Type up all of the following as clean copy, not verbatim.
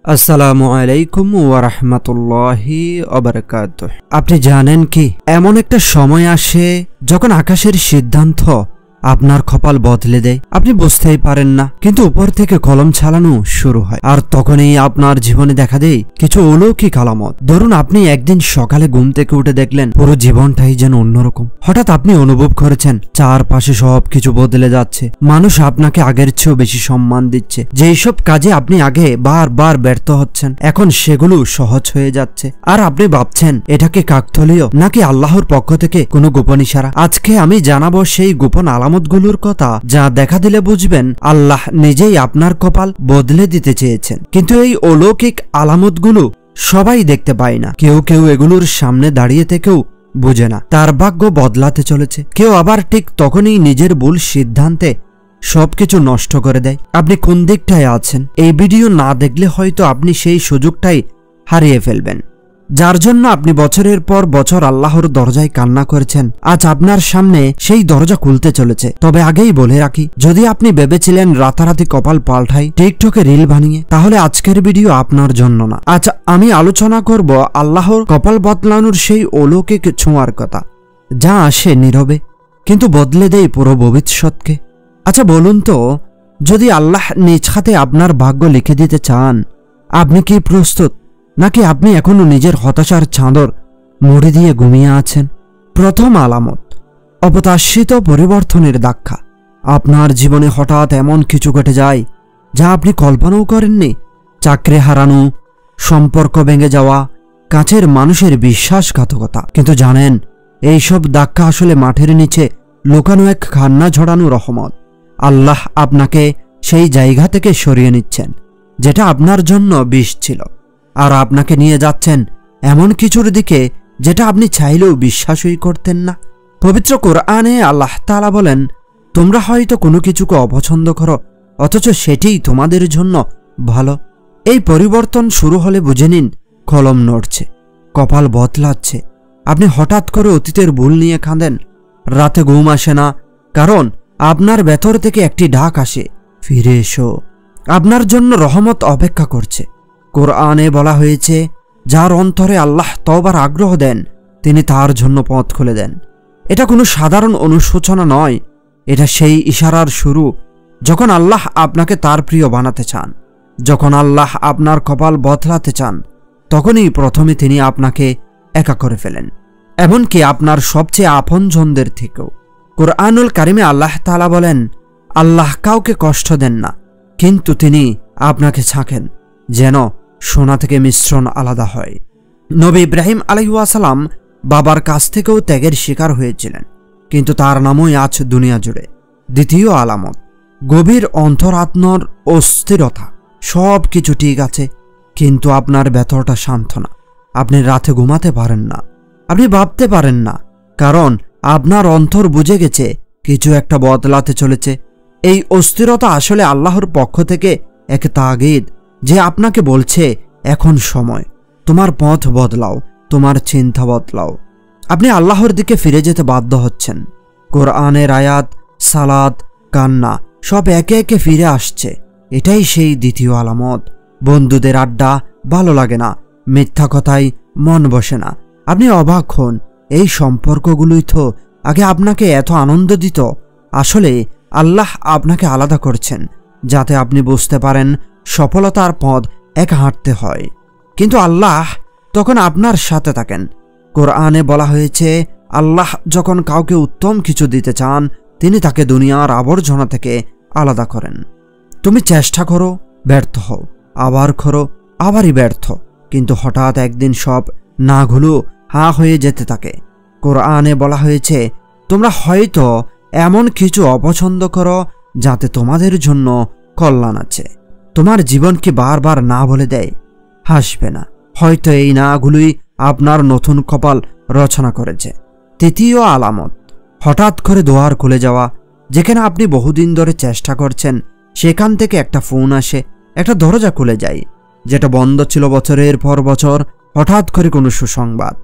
আসসালামু আলাইকুম ওয়া রাহমাতুল্লাহি ওয়া বারাকাতুহু। আপনি জানেন কি, এমন একটা সময় আসে যখন আকাশের সিদ্ধান্ত আপনার কপাল বদলে দেয়। আপনি বুঝতেই পারেন না, কিন্তু উপর থেকে কলম চালানো শুরু হয়। আর তখনই আপনার জীবনে দেখা দেয় কিছু অলৌকিক আলামত। ধরুন, আপনি একদিন সকালে ঘুম থেকে উঠে দেখলেন পুরো জীবনটাই যেন অন্যরকম। হঠাৎ আপনি অনুভব করেছেন চারপাশে সবকিছু বদলে যাচ্ছে। মানুষ আপনাকে আগের চেয়েও বেশি সম্মান দিচ্ছে। যেই সব কাজে আপনি আগে বারবার ব্যর্থ হচ্ছেন, এখন সেগুলো সহজ হয়ে যাচ্ছে। আর আপনি ভাবছেন এটা কি কাকতালীয় নাকি আল্লাহর পক্ষ থেকে কোনো গোপন ইশারা। আজকে আমি জানাবো সেই গোপন আলামতগুলোর কথা, যা দেখা দিলে বুঝবেন আল্লাহ নিজেই আপনার কপাল বদলে দিতে চেয়েছেন। কিন্তু এই অলৌকিক আলামতগুলো সবাই দেখতে পায় না। কেউ কেউ এগুলোর সামনে দাঁড়িয়ে থেকেও বুঝে না তার ভাগ্য বদলাতে চলেছে। কেউ আবার ঠিক তখনই নিজের ভুল সিদ্ধান্তে সবকিছু নষ্ট করে দেয়। আপনি কোন দিকটায় আছেন? এই ভিডিও না দেখলে হয়তো আপনি সেই সুযোগটাই হারিয়ে ফেলবেন, যার জন্য আপনি বছরের পর বছর আল্লাহর দরজায় কান্না করেছেন। আজ আপনার সামনে সেই দরজা খুলতে চলেছে। তবে আগেই বলে রাখি, যদি আপনি ভেবেছিলেন রাতারাতি কপাল পাল্টাই টিকটকে রিল বানিয়ে, তাহলে আজকের ভিডিও আপনার জন্য না। আজ আমি আলোচনা করব আল্লাহর কপাল বদলানোর সেই অলৌকিক ছোঁয়ার কথা, যা আসে নীরবে কিন্তু বদলে দেয় পুরো ভবিষ্যৎকে। আচ্ছা বলুন তো, যদি আল্লাহ নিজ হাতে আপনার ভাগ্য লিখে দিতে চান, আপনি কি প্রস্তুত, নাকি আপনি এখনো নিজের হতাশার চাদর মুড়ি দিয়ে ঘুমিয়ে আছেন? প্রথম আলামত, অপ্রত্যাশিত পরিবর্তনের ধাক্কা। আপনার জীবনে হঠাৎ এমন কিছু ঘটে যায় যা আপনি কল্পনাও করেননি। চাকরি হারানো, সম্পর্ক ভেঙে যাওয়া, কাছের মানুষের বিশ্বাসঘাতকতা। কিন্তু জানেন, এইসব ধাক্কা আসলে মাঠের নিচে লুকানো এক কান্না ঝরানো রহমত। আল্লাহ আপনাকে সেই জায়গা থেকে সরিয়ে নিচ্ছেন যেটা আপনার জন্য বিষ ছিল, আর আপনাকে নিয়ে যাচ্ছেন এমন কিছুর দিকে যেটা আপনি চাইলেও বিশ্বাসই করতেন না। পবিত্র কোরআনে আল্লাহ তাআলা বলেন, তোমরা হয়তো কোনো কিছুকে অপছন্দ করো, অথচ সেটিই তোমাদের জন্য ভালো। এই পরিবর্তন শুরু হলে বুঝে নিন কলম নড়ছে, কপাল বদলাচ্ছে। আপনি হঠাৎ করে অতীতের ভুল নিয়ে কাঁদেন, রাতে ঘুম আসে না, কারণ আপনার ভেতর থেকে একটি ডাক আসে, ফিরে এসো, আপনার জন্য রহমত অপেক্ষা করছে। কোরআনে বলা হয়েছে, যার অন্তরে আল্লাহ তওবার আগ্রহ দেন, তিনি তার জন্য পথ খুলে দেন। এটা কোনো সাধারণ অনুশোচনা নয়, এটা সেই ইশারার শুরু। যখন আল্লাহ আপনাকে তার প্রিয় বানাতে চান, যখন আল্লাহ আপনার কপাল বদলাতে চান, তখনই প্রথমে তিনি আপনাকে একা করে ফেলেন, এমনকি আপনার সবচেয়ে আপনজনদের থেকেও। কোরআনুল কারিমে আল্লাহ তাআলা বলেন, আল্লাহ কাউকে কষ্ট দেন না, কিন্তু তিনি আপনাকে ছাঁকেন যেন সোনা থেকে মিশ্রণ আলাদা হয়। নবী ইব্রাহিম আলাইহিস সালাম বাবার কাছ থেকেও ত্যাগের শিকার হয়েছিলেন, কিন্তু তার নামই আজ দুনিয়া জুড়ে। দ্বিতীয় আলামত, গভীর অন্তরাত্মার অস্থিরতা। সব কিছু ঠিক আছে, কিন্তু আপনার ভেতরটা শান্ত না। আপনি রাতে ঘুমাতে পারেন না, আপনি ভাবতে পারেন না, কারণ আপনার অন্তর বুঝে গেছে কিছু একটা বদলাতে চলেছে। এই অস্থিরতা আসলে আল্লাহর পক্ষ থেকে এক তাগিদ, যে আপনাকে বলছে এখন সময়, তোমার পথ বদলাও, তোমার চিন্তা বদলাও। আপনি আল্লাহর দিকে ফিরে যেতে বাধ্য হচ্ছেন। কোরআনের আয়াত, সালাত, কান্না সব একে একে ফিরে আসছে। এটাই সেই দ্বিতীয় আলামত। বন্ধুদের আড্ডা ভালো লাগে না, মিথ্যা কথায় মন বসে না। আপনি অবাক হন, এই সম্পর্কগুলোই তো আগে আপনাকে এত আনন্দ দিত। আসলে আল্লাহ আপনাকে আলাদা করছেন, যাতে আপনি বুঝতে পারেন সফলতার পথ একা হাঁটতে হয়, কিন্তু আল্লাহ তখন আপনার সাথে থাকেন। কোরআনে বলা হয়েছে, আল্লাহ যখন কাউকে উত্তম কিছু দিতে চান, তিনি তাকে দুনিয়ার আবর্জনা থেকে আলাদা করেন। তুমি চেষ্টা করো, ব্যর্থ হও, আবার করো, আবারই ব্যর্থ, কিন্তু হঠাৎ একদিন সব নাগুলো হাঁ হয়ে যেতে থাকে। কোরআনে বলা হয়েছে, তোমরা হয়তো এমন কিছু অপছন্দ করো যাতে তোমাদের জন্য কল্যাণ আছে। তোমার জীবনকে বারবার না বলে দেয়, হাসবে না। হয়তো এই নাগুলোই আপনার নতুন কপাল রচনা করেছে। তৃতীয় আলামত, হঠাৎ করে দুয়ার খুলে যাওয়া। যেখানে আপনি বহুদিন ধরে চেষ্টা করছেন, সেখান থেকে একটা ফোন আসে, একটা দরজা খুলে যায়। যেটা বন্ধ ছিল বছরের পর বছর, হঠাৎ করে কোনো সুসংবাদ,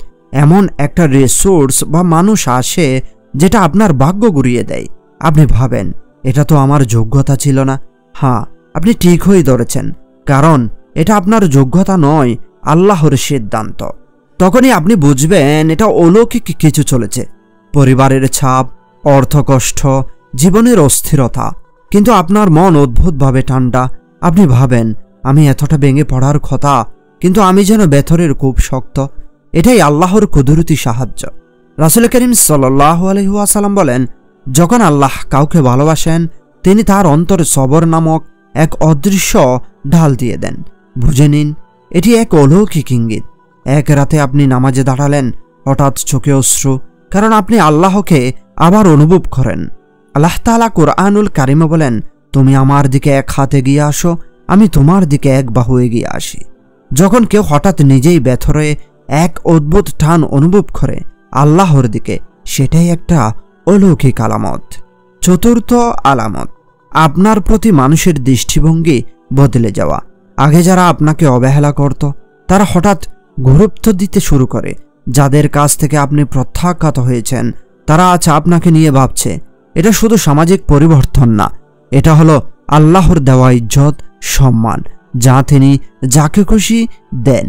এমন একটা রিসোর্স বা মানুষ আসে যেটা আপনার ভাগ্য ঘুরিয়ে দেয়। আপনি ভাবেন, এটা তো আমার যোগ্যতা ছিল না। হ্যাঁ, আপনি ঠিক হয়ে ধরেছেন, কারণ এটা আপনার যোগ্যতা নয়, আল্লাহর সিদ্ধান্ত। তখনই আপনি বুঝবেন এটা অলৌকিক কিছু চলেছে, পরিবারের ছাপ, অর্থকষ্ট, জীবনের অস্থিরতা। কিন্তু আপনার মন অদ্ভুতভাবে ঠান্ডা। আপনি ভাবেন, আমি এতটা ভেঙে পড়ার কথা, কিন্তু আমি যেন ভেতরের খুব শক্ত। এটাই আল্লাহর কুদরতি সাহায্য। রাসূল করিম সাল্লাল্লাহু আলাইহি ওয়াসাল্লাম বলেন, যখন আল্লাহ কাউকে ভালোবাসেন, তিনি তার অন্তরে সবর নামক এক অদৃশ্য ঢাল দিয়ে দেন। বুঝে নিন, এটি এক অলৌকিক ইঙ্গিত। এক রাতে আপনি নামাজে দাঁড়ালেন, হঠাৎ চোখে অশ্রু, কারণ আপনি আল্লাহকে আবার অনুভব করেন। আল্লাহ তাআলা কুরআনুল কারিমে বলেন, তুমি আমার দিকে এক হাত এগিয়ে আসো, আমি তোমার দিকে এক বাহু এগিয়ে আসি। যখন কেউ হঠাৎ নিজেই ভেতরে এক অদ্ভুত টান অনুভব করে আল্লাহর দিকে, সেটাই একটা অলৌকিক আলামত। চতুর্থ আলামত, আপনার প্রতি মানুষের দৃষ্টিভঙ্গি বদলে যাওয়া। আগে যারা আপনাকে অবহেলা করত, তারা হঠাৎ গুরুত্ব দিতে শুরু করে। যাদের কাছ থেকে আপনি প্রত্যাখ্যাত হয়েছেন, তারা আজ আপনাকে নিয়ে ভাবছে। এটা শুধু সামাজিক পরিবর্তন না, এটা হলো আল্লাহর দেওয়া ইজ্জত, সম্মান, যা তিনি যাকে খুশি দেন।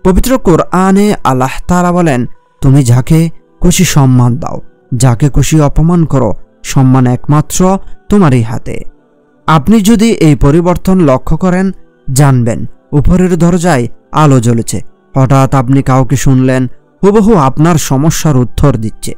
পবিত্র কোরআনে আল্লাহ তাআলা বলেন, তুমি যাকে খুশি সম্মান দাও, যাকে খুশি অপমান করো, সম্মান একমাত্র তোমারই হাতে। আপনি যদি এই পরিবর্তন লক্ষ্য করেন, জানবেন উপরের দরজায় আলো জ্বলেছে। হঠাৎ আপনি কাউকে শুনলেন হুবহু আপনার সমস্যার উত্তর দিচ্ছে।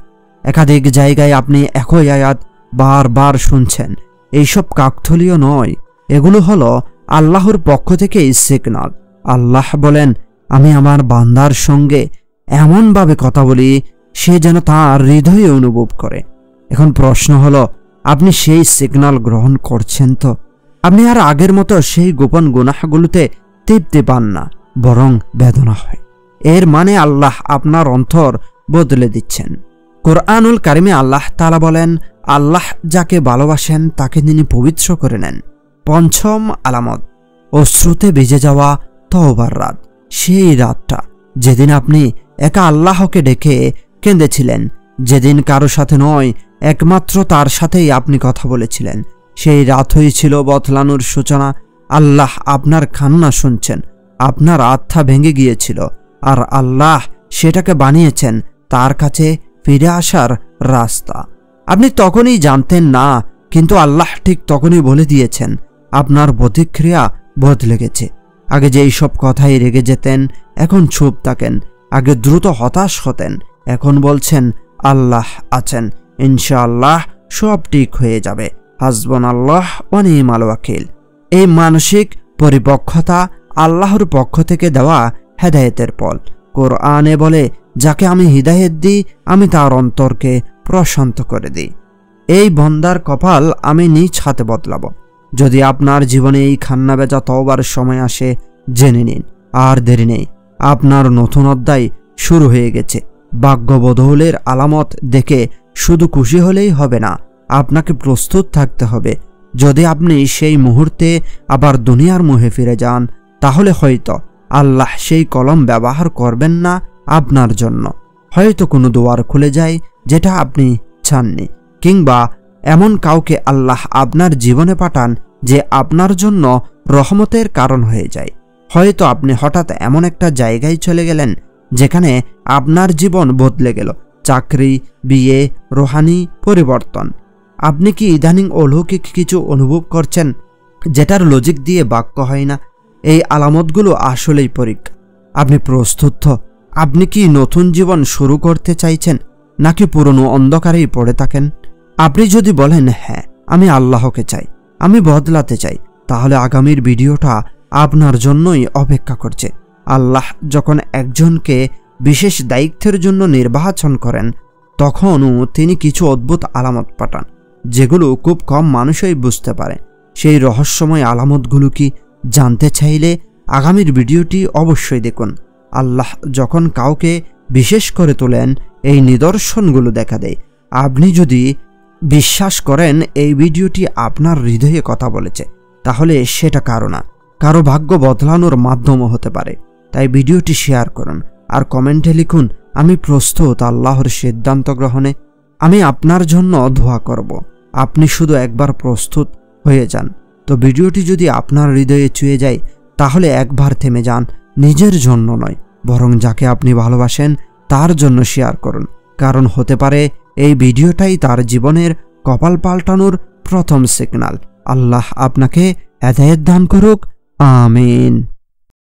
একাধিক জায়গায় আপনি একই আয়াত বারবার শুনছেন। এইসব কাকতালীয় নয়, এগুলো হলো আল্লাহর পক্ষ থেকে সিগন্যাল। আল্লাহ বলেন, আমি আমার বান্দার সঙ্গে এমনভাবে কথা বলি সে যেন তার হৃদয়ে অনুভব করে। এখন প্রশ্ন হলো, আপনি সেই সিগন্যাল গ্রহণ করছেন তো? আপনি আর আগের মতো সেই গোপন গুনাহগুলোতে তৃপ্তি পান না, বরং বেদনা হয়। এর মানে আল্লাহ আপনার অন্তর বদলে দিচ্ছেন। কোরআনুল কারিমে আল্লাহ তাআলা বলেন, আল্লাহ যাকে ভালোবাসেন তাকে তিনি পবিত্র করে নেন। পঞ্চম আলামত, অশ্রুতে ভিজে যাওয়া তওবার রাত। সেই রাতটা যেদিন আপনি একা আল্লাহকে ডেকে কেঁদেছিলেন, যেদিন কারো সাথে নয়, একমাত্র তার সাথেই আপনি কথা বলেছিলেন। সেই রাত হয়েছিল বদলানোর সূচনা। আল্লাহ আপনার কান্না শুনছেন, আপনার আত্মা ভেঙে গিয়েছিল, আর আল্লাহ সেটাকে বানিয়েছেন তার কাছে ফিরে আসার রাস্তা। আপনি তখনই জানতেন না, কিন্তু আল্লাহ ঠিক তখনই বলে দিয়েছেন। আপনার প্রতিক্রিয়া বদলে গেছে। আগে যেই সব কথাই রেগে যেতেন, এখন চুপ থাকেন। আগে দ্রুত হতাশ হতেন, এখন বলছেন আল্লাহ আছেন, ইনশাআল্লাহ সব ঠিক হয়ে যাবে, হাসবুনাল্লাহ ওয়া নি'মাল ওয়াকিল। এই মানসিক পরিপক্কতা আল্লাহর পক্ষ থেকে দেওয়া হেদায়েতের ফল। কোরআনে বলে, যাকে আমি হিদায়েত দিই, আমি তার অন্তরকে প্রশান্ত করে দিই। এই বন্দার কপাল আমি নিজ হাতে বদলাবো। যদি আপনার জীবনে এই খান্না বেচা তওবার সময় আসে, জেনে নিন আর দেরি নেই, আপনার নতুন অধ্যায় শুরু হয়ে গেছে। ভাগ্য বদলের আলামত দেখে শুধু খুশি হলেই হবে না, আপনাকে প্রস্তুত থাকতে হবে। যদি আপনি সেই মুহূর্তে আবার দুনিয়ার মুহে ফিরে যান, তাহলে হয়তো আল্লাহ সেই কলম ব্যবহার করবেন না আপনার জন্য। হয়তো কোনো দুয়ার খুলে যায় যেটা আপনি চাননি, কিংবা এমন কাউকে আল্লাহ আপনার জীবনে পাঠান যে আপনার জন্য রহমতের কারণ হয়ে যায়। হয়তো আপনি হঠাৎ এমন একটা জায়গায় চলে গেলেন যেখানে আপনার জীবন বদলে গেল। চাকরি, বিয়ে, রুহানি পরিবর্তন। আপনি কি ইদানিং অলৌকিক কিছু অনুভব করছেন যেটার লজিক দিয়ে বাক্য হয় না? এই আলামতগুলো আসলেই পরীক্ষা। আপনি প্রস্তুত তো? আপনি কি নতুন জীবন শুরু করতে চাইছেন, নাকি পুরনো অন্ধকারেই পড়ে থাকেন? আপনি যদি বলেন হ্যাঁ, আমি আল্লাহকে চাই, আমি বদলাতে চাই, তাহলে আগামীর ভিডিওটা আপনার জন্যই অপেক্ষা করছে। আল্লাহ যখন একজনকে বিশেষ দায়িত্বের জন্য নির্বাচন করেন, তখনও তিনি কিছু অদ্ভুত আলামত পাঠান, যেগুলো খুব কম মানুষই বুঝতে পারে। সেই রহস্যময় আলামতগুলো কি জানতে চাইলে আগামীর ভিডিওটি অবশ্যই দেখুন। আল্লাহ যখন কাউকে বিশেষ করে তোলেন, এই নিদর্শনগুলো দেখা দেয়। আপনি যদি বিশ্বাস করেন এই ভিডিওটি আপনার হৃদয়ে কথা বলেছে, তাহলে সেটা কারো ভাগ্য বদলানোর মাধ্যমও হতে পারে। তাই ভিডিওটি শেয়ার করুন আর কমেন্টে লিখুন, আমি প্রস্তুত আল্লাহর সিদ্ধান্ত গ্রহণে। আমি আপনার জন্য দোয়া করব। আপনি শুধু একবার প্রস্তুত হয়ে যান। তো ভিডিওটি যদি আপনার হৃদয়ে ছুঁয়ে যায়, তাহলে একবার থেমে যান, নিজের জন্য নয় বরং যাকে আপনি ভালোবাসেন তার জন্য শেয়ার করুন, কারণ হতে পারে এই ভিডিওটাই তার জীবনের কপাল পাল্টানোর প্রথম সিগন্যাল। আল্লাহ আপনাকে হেদায়েত দান করুক, আমিন।